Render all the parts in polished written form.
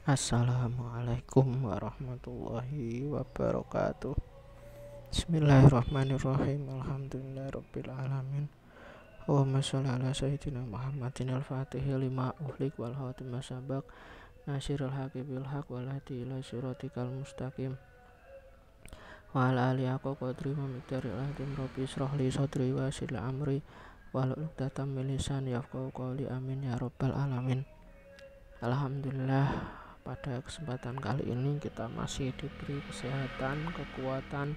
Assalamualaikum warahmatullahi wabarakatuh. Bismillahirrahmanirrahim. Alhamdulillahirabbil alamin. Allahumma sholli ala sayyidina Muhammadin al-Fatihil lima uhlik wal khatim sabaq nasirul haqqi bil haqq wal hadi ila siratikal mustaqim. Wa ala alihi haqqa qadri wa miqdaril azim. Rabbi ishrah li sadri wa yassir li amri wahlul 'uqdatam min lisani yafqahu qawli. Amin ya rabbal alamin. Alhamdulillah, pada kesempatan kali ini kita masih diberi kesehatan, kekuatan,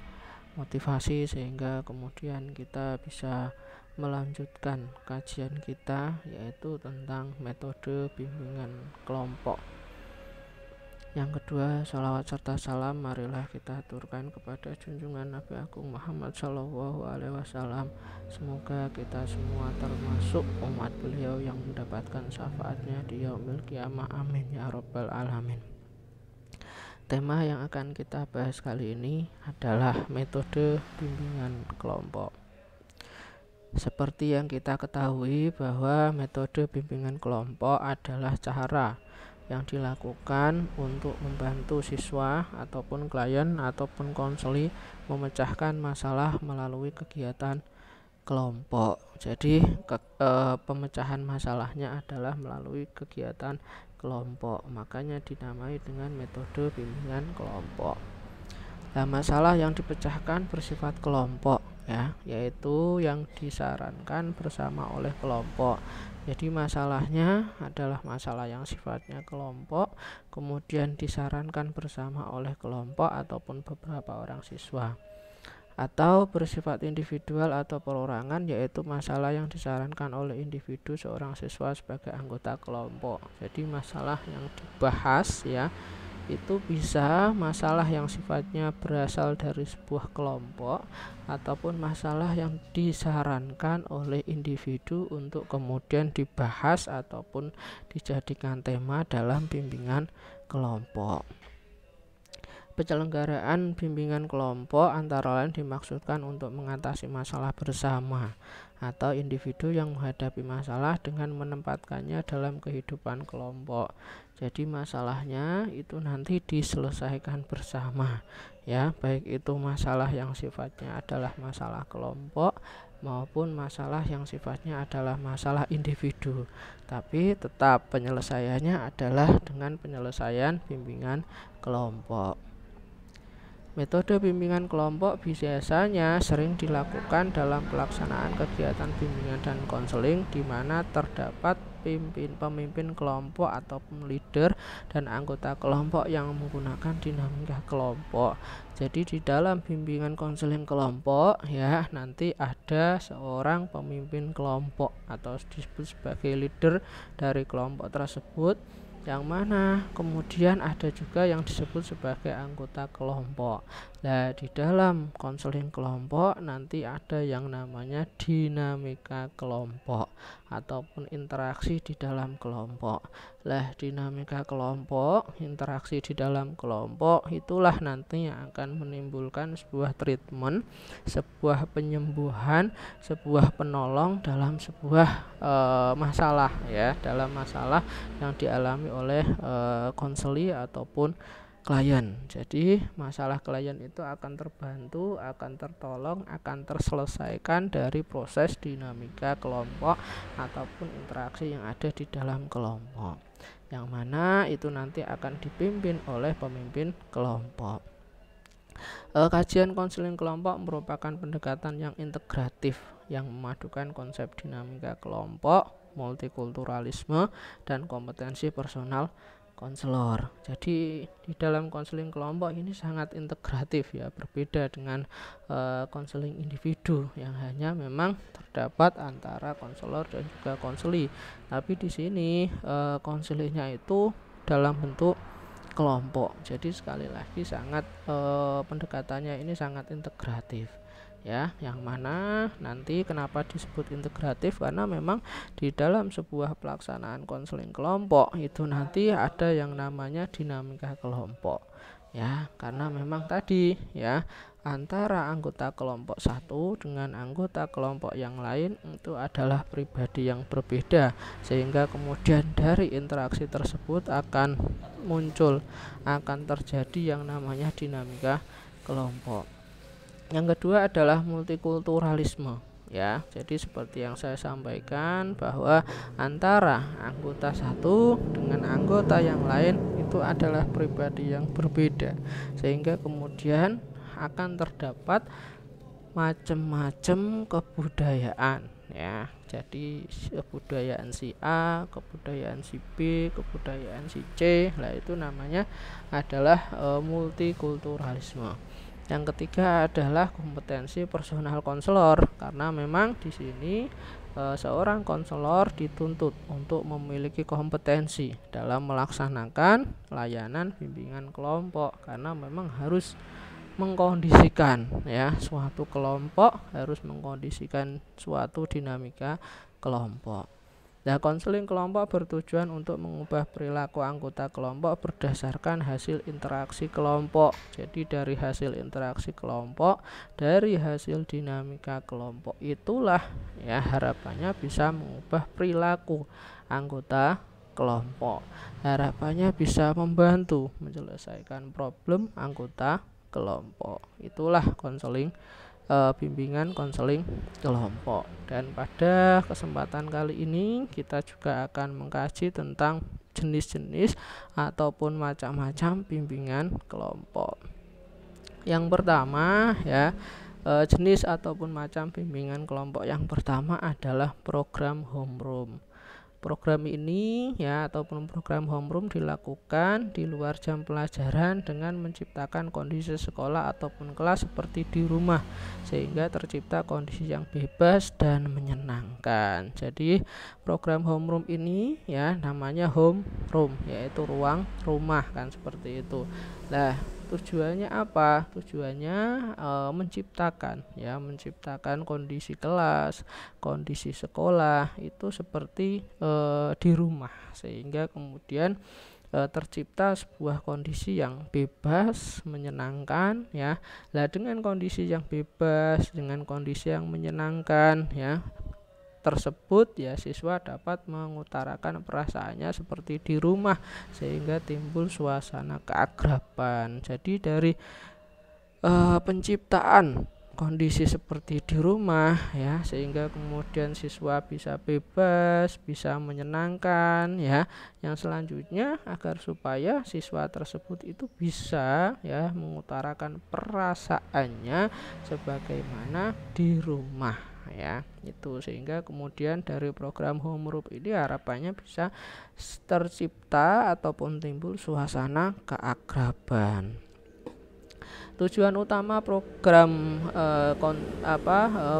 motivasi sehingga kemudian kita bisa melanjutkan kajian kita, yaitu tentang metode bimbingan kelompok. Yang kedua, sholawat serta salam marilah kita aturkan kepada junjungan Nabi Agung Muhammad SAW. Semoga kita semua termasuk umat beliau yang mendapatkan syafaatnya di yaumil qiyamah. Amin ya rabbal alamin. Tema yang akan kita bahas kali ini adalah metode bimbingan kelompok. Seperti yang kita ketahui bahwa metode bimbingan kelompok adalah cara yang dilakukan untuk membantu siswa ataupun klien ataupun konseli memecahkan masalah melalui kegiatan kelompok. Jadi pemecahan masalahnya adalah melalui kegiatan kelompok, makanya dinamai dengan metode bimbingan kelompok. Nah, masalah yang dipecahkan bersifat kelompok, yaitu yang disarankan bersama oleh kelompok. Jadi masalahnya adalah masalah yang sifatnya kelompok, kemudian disarankan bersama oleh kelompok ataupun beberapa orang siswa. Atau bersifat individual atau perorangan, yaitu masalah yang disarankan oleh individu seorang siswa sebagai anggota kelompok. Jadi masalah yang dibahas itu bisa masalah yang sifatnya berasal dari sebuah kelompok ataupun masalah yang disarankan oleh individu untuk kemudian dibahas ataupun dijadikan tema dalam bimbingan kelompok. Penyelenggaraan bimbingan kelompok antara lain dimaksudkan untuk mengatasi masalah bersama atau individu yang menghadapi masalah dengan menempatkannya dalam kehidupan kelompok. Jadi masalahnya itu nanti diselesaikan bersama, baik itu masalah yang sifatnya adalah masalah kelompok maupun masalah yang sifatnya adalah masalah individu. Tapi tetap penyelesaiannya adalah dengan penyelesaian bimbingan kelompok. Metode bimbingan kelompok biasanya sering dilakukan dalam pelaksanaan kegiatan bimbingan dan konseling di mana terdapat pemimpin kelompok ataupun leader dan anggota kelompok yang menggunakan dinamika kelompok. Jadi di dalam bimbingan konseling kelompok nanti ada seorang pemimpin kelompok atau disebut sebagai leader dari kelompok tersebut, yang mana kemudian ada juga yang disebut sebagai anggota kelompok. Nah, di dalam konseling kelompok nanti ada yang namanya dinamika kelompok ataupun interaksi di dalam kelompok. Nah, dinamika kelompok, interaksi di dalam kelompok itulah nanti yang akan menimbulkan sebuah treatment, sebuah penyembuhan, sebuah penolong dalam sebuah masalah dalam masalah yang dialami oleh konseli ataupun klien. Jadi masalah klien itu akan terbantu, akan tertolong, akan terselesaikan dari proses dinamika kelompok ataupun interaksi yang ada di dalam kelompok, yang mana itu nanti akan dipimpin oleh pemimpin kelompok. Kajian konseling kelompok merupakan pendekatan yang integratif yang memadukan konsep dinamika kelompok, multikulturalisme, dan kompetensi personal konselor. Jadi di dalam konseling kelompok ini sangat integratif berbeda dengan konseling individu yang hanya memang terdapat antara konselor dan juga konseli. Tapi di sini konselingnya itu dalam bentuk kelompok. Jadi sekali lagi sangat pendekatannya ini sangat integratif. Yang mana nanti kenapa disebut integratif, karena memang di dalam sebuah pelaksanaan konseling kelompok itu nanti ada yang namanya dinamika kelompok, ya, karena memang tadi ya antara anggota kelompok satu dengan anggota kelompok yang lain itu adalah pribadi yang berbeda, sehingga kemudian dari interaksi tersebut akan terjadi yang namanya dinamika kelompok. Yang kedua adalah multikulturalisme, ya. Jadi seperti yang saya sampaikan bahwa antara anggota satu dengan anggota yang lain itu adalah pribadi yang berbeda, sehingga kemudian akan terdapat macam-macam kebudayaan, ya. Jadi kebudayaan si A, kebudayaan si B, kebudayaan si C, lah itu namanya adalah multikulturalisme. Yang ketiga adalah kompetensi personal konselor, karena memang di sini seorang konselor dituntut untuk memiliki kompetensi dalam melaksanakan layanan bimbingan kelompok, karena memang harus mengkondisikan ya suatu kelompok, harus mengkondisikan suatu dinamika kelompok. Nah, konseling kelompok bertujuan untuk mengubah perilaku anggota kelompok berdasarkan hasil interaksi kelompok. Jadi dari hasil interaksi kelompok, dari hasil dinamika kelompok itulah ya harapannya bisa mengubah perilaku anggota kelompok. Harapannya bisa membantu menyelesaikan problem anggota kelompok. Itulah konseling, bimbingan konseling kelompok. Dan pada kesempatan kali ini kita juga akan mengkaji tentang jenis-jenis ataupun macam-macam bimbingan kelompok. Yang pertama ya, jenis ataupun macam bimbingan kelompok yang pertama adalah program homeroom. Program ini ya ataupun program homeroom dilakukan di luar jam pelajaran dengan menciptakan kondisi sekolah ataupun kelas seperti di rumah, sehingga tercipta kondisi yang bebas dan menyenangkan. Jadi program homeroom ini ya namanya homeroom, yaitu ruang rumah kan seperti itu. Nah, tujuannya apa? Tujuannya menciptakan kondisi kelas, kondisi sekolah itu seperti di rumah, sehingga kemudian tercipta sebuah kondisi yang bebas, menyenangkan ya. Lah dengan kondisi yang bebas, dengan kondisi yang menyenangkan ya tersebut ya siswa dapat mengutarakan perasaannya seperti di rumah, sehingga timbul suasana keakraban. Jadi dari penciptaan kondisi seperti di rumah ya, sehingga kemudian siswa bisa bebas, bisa menyenangkan ya. Yang selanjutnya agar supaya siswa tersebut itu bisa ya mengutarakan perasaannya sebagaimana di rumah ya, itu sehingga kemudian dari program homeroom ini harapannya bisa tercipta ataupun timbul suasana keakraban. Tujuan utama program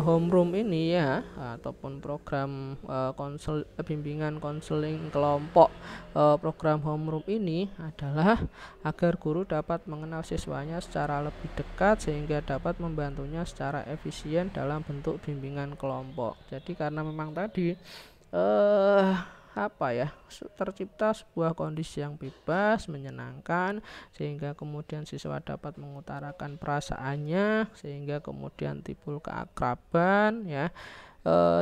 homeroom ini ya ataupun program bimbingan konseling kelompok, program homeroom ini adalah agar guru dapat mengenal siswanya secara lebih dekat, sehingga dapat membantunya secara efisien dalam bentuk bimbingan kelompok. Jadi karena memang tadi tercipta sebuah kondisi yang bebas, menyenangkan, sehingga kemudian siswa dapat mengutarakan perasaannya, sehingga kemudian timbul keakraban ya.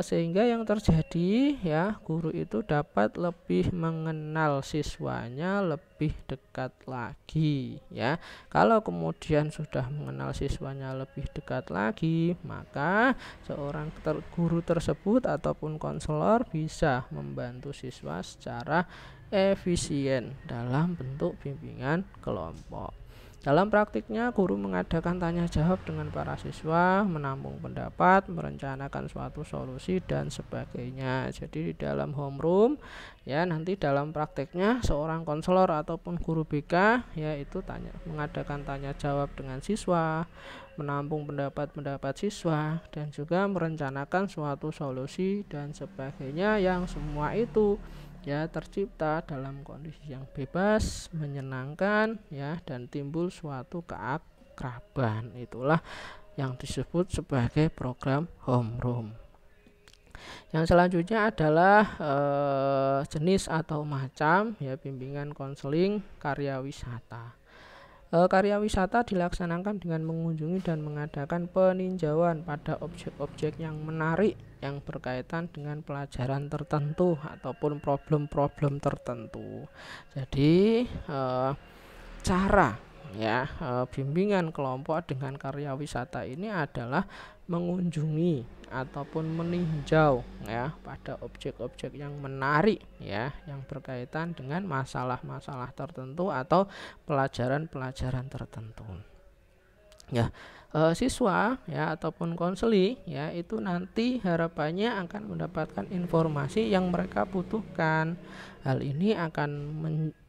Sehingga yang terjadi ya guru itu dapat lebih mengenal siswanya lebih dekat lagi ya. Kalau kemudian sudah mengenal siswanya lebih dekat lagi, maka seorang guru tersebut ataupun konselor bisa membantu siswa secara efisien dalam bentuk bimbingan kelompok. Dalam praktiknya, guru mengadakan tanya jawab dengan para siswa, menampung pendapat, merencanakan suatu solusi dan sebagainya. Jadi di dalam homeroom ya nanti dalam praktiknya seorang konselor ataupun guru BK yaitu mengadakan tanya jawab dengan siswa, menampung pendapat siswa, dan juga merencanakan suatu solusi dan sebagainya, yang semua itu ya tercipta dalam kondisi yang bebas, menyenangkan ya, dan timbul suatu keakraban. Itulah yang disebut sebagai program homeroom. Yang selanjutnya adalah jenis atau macam ya bimbingan konseling karya wisata. Karya wisata dilaksanakan dengan mengunjungi dan mengadakan peninjauan pada objek-objek yang menarik yang berkaitan dengan pelajaran tertentu ataupun problem-problem tertentu. Jadi cara bimbingan kelompok dengan karya wisata ini adalah mengunjungi ataupun meninjau pada objek-objek yang menarik yang berkaitan dengan masalah-masalah tertentu atau pelajaran-pelajaran tertentu. Siswa ataupun konseli itu nanti harapannya akan mendapatkan informasi yang mereka butuhkan. Hal ini akan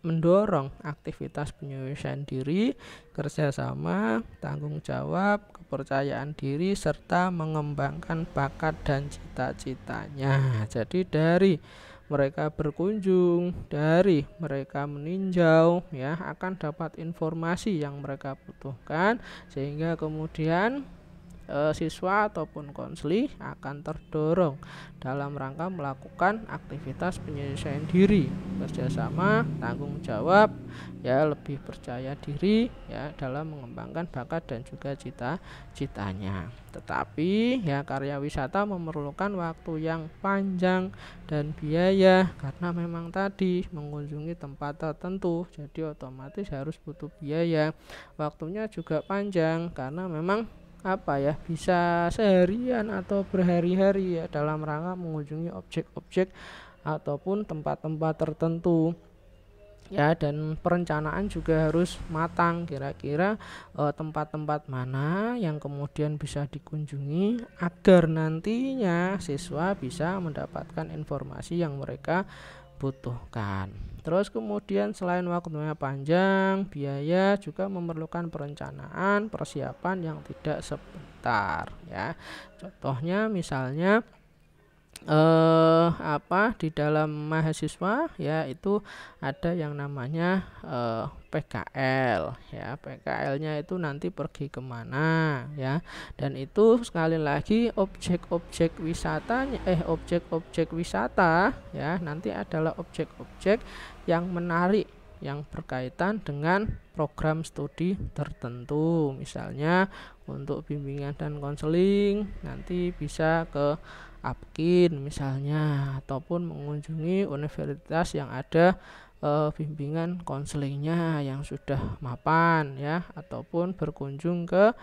mendorong aktivitas penyelesaian diri, kerjasama, tanggung jawab, kepercayaan diri, serta mengembangkan bakat dan cita-citanya. Jadi dari mereka berkunjung, dari mereka meninjau akan dapat informasi yang mereka butuhkan, sehingga kemudian siswa ataupun konseli akan terdorong dalam rangka melakukan aktivitas penyelesaian diri, kerjasama, tanggung jawab, lebih percaya diri dalam mengembangkan bakat dan juga cita-citanya. Tetapi karya wisata memerlukan waktu yang panjang dan biaya, karena memang tadi mengunjungi tempat tertentu, jadi otomatis harus butuh biaya. Waktunya juga panjang karena memang bisa seharian atau berhari-hari dalam rangka mengunjungi objek-objek ataupun tempat-tempat tertentu dan perencanaan juga harus matang, kira-kira tempat-tempat mana yang kemudian bisa dikunjungi agar nantinya siswa bisa mendapatkan informasi yang mereka butuhkan. Terus kemudian selain waktunya panjang, biaya juga memerlukan perencanaan, persiapan yang tidak sebentar Contohnya misalnya di dalam mahasiswa itu ada yang namanya PKL PKL-nya itu nanti pergi kemana dan itu sekali lagi objek-objek wisata nanti adalah objek-objek yang menarik yang berkaitan dengan program studi tertentu. Misalnya untuk bimbingan dan konseling nanti bisa ke Apkin misalnya, ataupun mengunjungi universitas yang ada bimbingan konselingnya yang sudah mapan ataupun berkunjung ke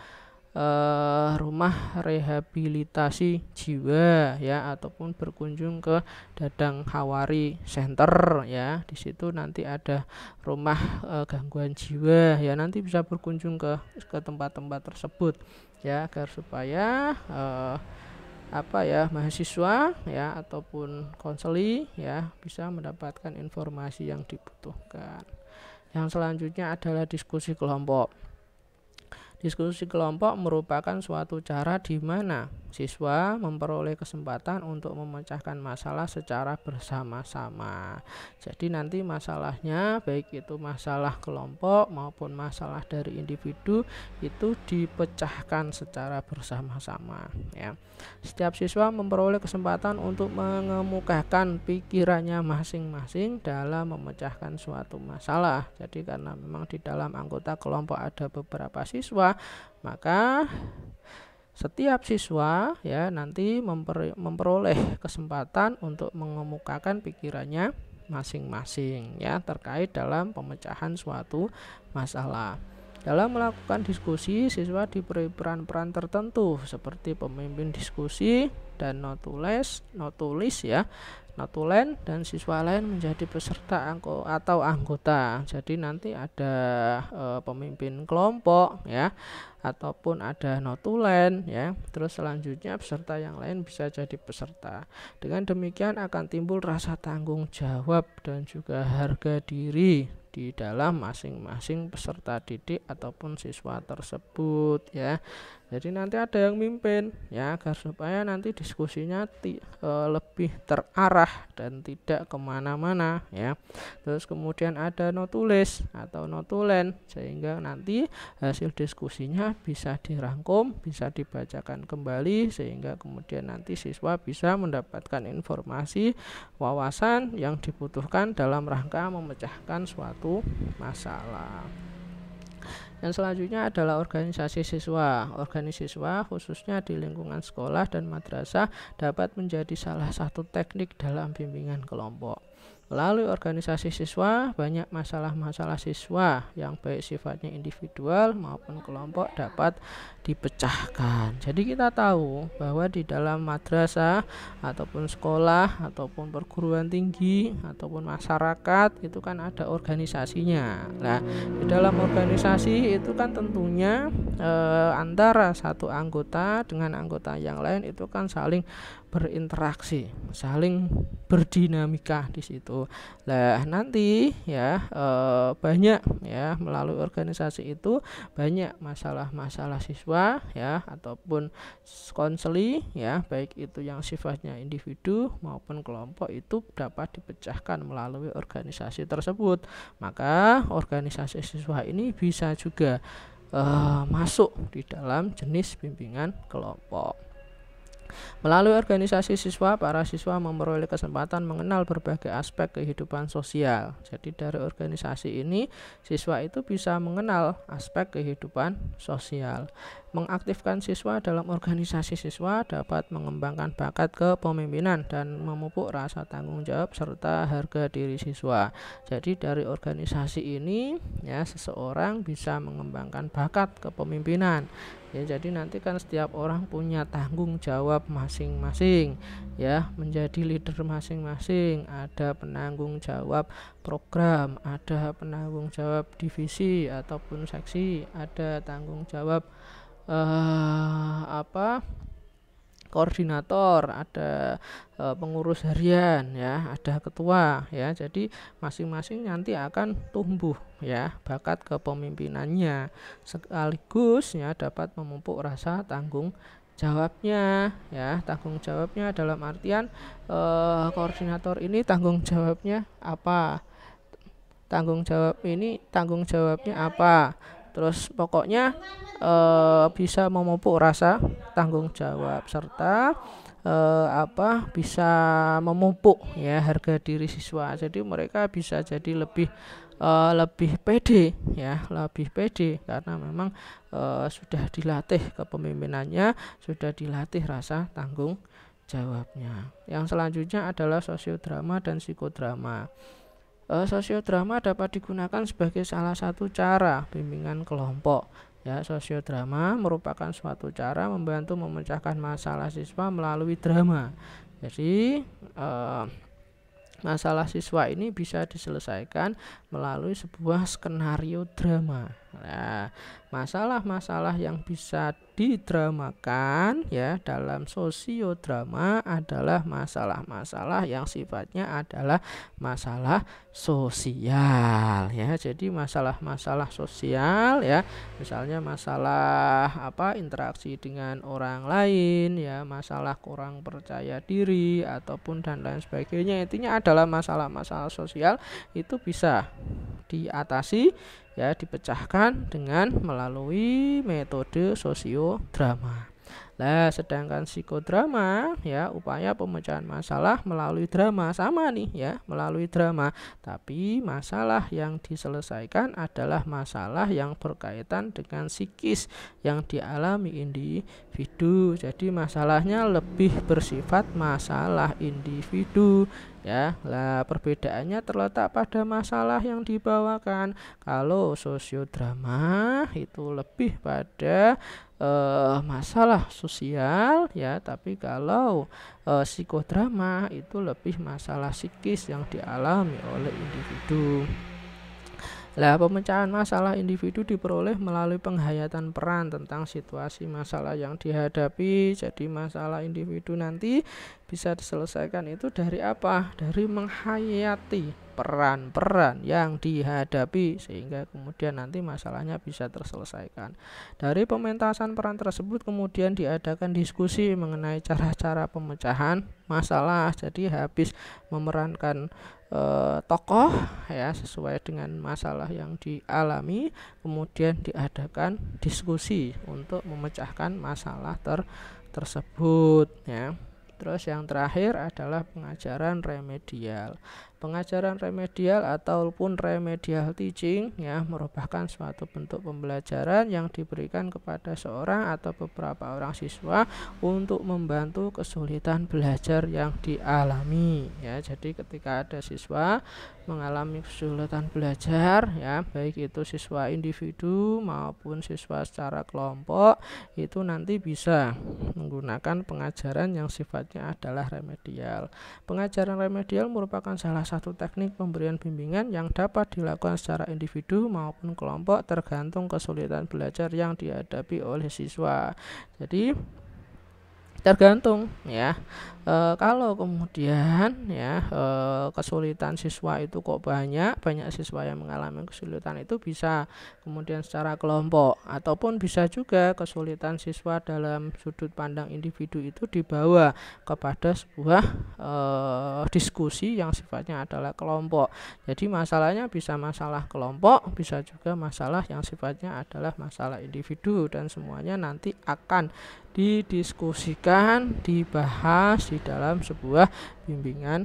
rumah rehabilitasi jiwa ataupun berkunjung ke Dadang Hawari Center di situ nanti ada rumah gangguan jiwa nanti bisa berkunjung ke tempat-tempat tersebut agar supaya mahasiswa ataupun konseli bisa mendapatkan informasi yang dibutuhkan. Yang selanjutnya adalah diskusi kelompok. Diskusi kelompok merupakan suatu cara di mana siswa memperoleh kesempatan untuk memecahkan masalah secara bersama-sama. Jadi nanti masalahnya baik itu masalah kelompok maupun masalah dari individu itu dipecahkan secara bersama-sama Setiap siswa memperoleh kesempatan untuk mengemukakan pikirannya masing-masing dalam memecahkan suatu masalah. Jadi karena memang di dalam anggota kelompok ada beberapa siswa, maka setiap siswa nanti memperoleh kesempatan untuk mengemukakan pikirannya masing-masing terkait dalam pemecahan suatu masalah. Dalam melakukan diskusi, siswa diberi peran-peran tertentu seperti pemimpin diskusi dan notulis notulen dan siswa lain menjadi peserta atau anggota. Jadi nanti ada pemimpin kelompok ataupun ada notulen terus selanjutnya peserta yang lain bisa jadi peserta. Dengan demikian akan timbul rasa tanggung jawab dan juga harga diri di dalam masing-masing peserta didik ataupun siswa tersebut Jadi nanti ada yang mimpin agar supaya nanti diskusinya lebih terarah dan tidak kemana-mana Terus kemudian ada notulis atau notulen sehingga nanti hasil diskusinya bisa dirangkum, bisa dibacakan kembali sehingga kemudian nanti siswa bisa mendapatkan informasi wawasan yang dibutuhkan dalam rangka memecahkan suatu masalah. Yang selanjutnya adalah organisasi siswa. Organisasi siswa khususnya di lingkungan sekolah dan madrasah dapat menjadi salah satu teknik dalam bimbingan kelompok. Melalui organisasi siswa, banyak masalah-masalah siswa yang baik sifatnya individual maupun kelompok dapat dipecahkan. Jadi kita tahu bahwa di dalam madrasah ataupun sekolah ataupun perguruan tinggi ataupun masyarakat itu kan ada organisasinya. Nah, di dalam organisasi itu kan tentunya antara satu anggota dengan anggota yang lain itu kan saling berinteraksi, saling berdinamika di situ. Nah, nanti ya banyak ya melalui organisasi itu banyak masalah-masalah siswa ya ataupun konseli ya, baik itu yang sifatnya individu maupun kelompok itu dapat dipecahkan melalui organisasi tersebut. Maka organisasi siswa ini bisa juga masuk di dalam jenis bimbingan kelompok. Melalui organisasi siswa, para siswa memperoleh kesempatan mengenal berbagai aspek kehidupan sosial. Jadi dari organisasi ini, siswa itu bisa mengenal aspek kehidupan sosial. Mengaktifkan siswa dalam organisasi siswa dapat mengembangkan bakat kepemimpinan dan memupuk rasa tanggung jawab serta harga diri siswa. Jadi dari organisasi ini ya seseorang bisa mengembangkan bakat kepemimpinan. Ya, jadi nanti kan setiap orang punya tanggung jawab masing-masing ya, menjadi leader masing-masing, ada penanggung jawab program, ada penanggung jawab divisi ataupun seksi, ada tanggung jawab koordinator, ada pengurus harian ya, ada ketua ya. Jadi masing-masing nanti akan tumbuh ya bakat kepemimpinannya, sekaligus ya dapat memupuk rasa tanggung jawabnya ya. Tanggung jawabnya dalam artian koordinator ini tanggung jawabnya apa, tanggung jawabnya apa, terus pokoknya bisa memupuk rasa tanggung jawab serta bisa memupuk ya harga diri siswa. Jadi mereka bisa jadi lebih pede ya, lebih pede karena memang sudah dilatih kepemimpinannya, sudah dilatih rasa tanggung jawabnya. Yang selanjutnya adalah sosiodrama dan psikodrama. Sosiodrama dapat digunakan sebagai salah satu cara bimbingan kelompok. Ya, sosiodrama merupakan suatu cara membantu memecahkan masalah siswa melalui drama. Jadi masalah siswa ini bisa diselesaikan melalui sebuah skenario drama. Nah, masalah-masalah yang bisa didramakan ya dalam sosiodrama adalah masalah-masalah yang sifatnya adalah masalah sosial ya. Jadi masalah-masalah sosial ya, misalnya masalah interaksi dengan orang lain ya, masalah kurang percaya diri ataupun dan lain sebagainya. Intinya adalah masalah-masalah sosial itu bisa diatasi ya, dipecahkan dengan melalui metode sosiodrama. Nah, sedangkan psikodrama ya upaya pemecahan masalah melalui drama, sama nih ya, melalui drama. Tapi masalah yang diselesaikan adalah masalah yang berkaitan dengan psikis yang dialami individu. Jadi masalahnya lebih bersifat masalah individu ya. Lah perbedaannya terletak pada masalah yang dibawakan. Kalau sosiodrama itu lebih pada masalah sosial ya, tapi kalau psikodrama itu lebih masalah psikis yang dialami oleh individu. Lah, pemecahan masalah individu diperoleh melalui penghayatan peran tentang situasi masalah yang dihadapi. Jadi masalah individu nanti bisa diselesaikan itu dari apa? Dari menghayati peran-peran yang dihadapi sehingga kemudian nanti masalahnya bisa terselesaikan. Dari pementasan peran tersebut kemudian diadakan diskusi mengenai cara-cara pemecahan masalah. Jadi habis memerankan tokoh ya sesuai dengan masalah yang dialami, kemudian diadakan diskusi untuk memecahkan masalah tersebut ya. Terus yang terakhir adalah pengajaran remedial. Pengajaran remedial ataupun remedial teaching ya merupakan suatu bentuk pembelajaran yang diberikan kepada seorang atau beberapa orang siswa untuk membantu kesulitan belajar yang dialami ya. Jadi ketika ada siswa mengalami kesulitan belajar ya, baik itu siswa individu maupun siswa secara kelompok, itu nanti bisa menggunakan pengajaran yang sifatnya adalah remedial. Pengajaran remedial merupakan salah satu teknik pemberian bimbingan yang dapat dilakukan secara individu maupun kelompok tergantung kesulitan belajar yang dihadapi oleh siswa. Jadi tergantung ya. Kalau kemudian ya kesulitan siswa itu kok banyak siswa yang mengalami kesulitan, itu bisa kemudian secara kelompok, ataupun bisa juga kesulitan siswa dalam sudut pandang individu itu dibawa kepada sebuah diskusi yang sifatnya adalah kelompok. Jadi masalahnya bisa masalah kelompok, bisa juga masalah yang sifatnya adalah masalah individu, dan semuanya nanti akan didiskusikan, dibahas di dalam sebuah bimbingan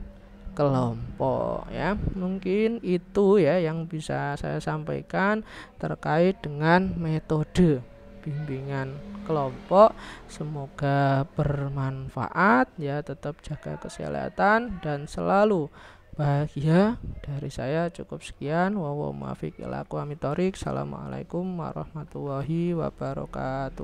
kelompok ya. Mungkin itu ya yang bisa saya sampaikan terkait dengan metode bimbingan kelompok. Semoga bermanfaat ya, tetap jaga kesehatan dan selalu bahagia. Dari saya cukup sekian. Assalamualaikum warahmatullahi wabarakatuh.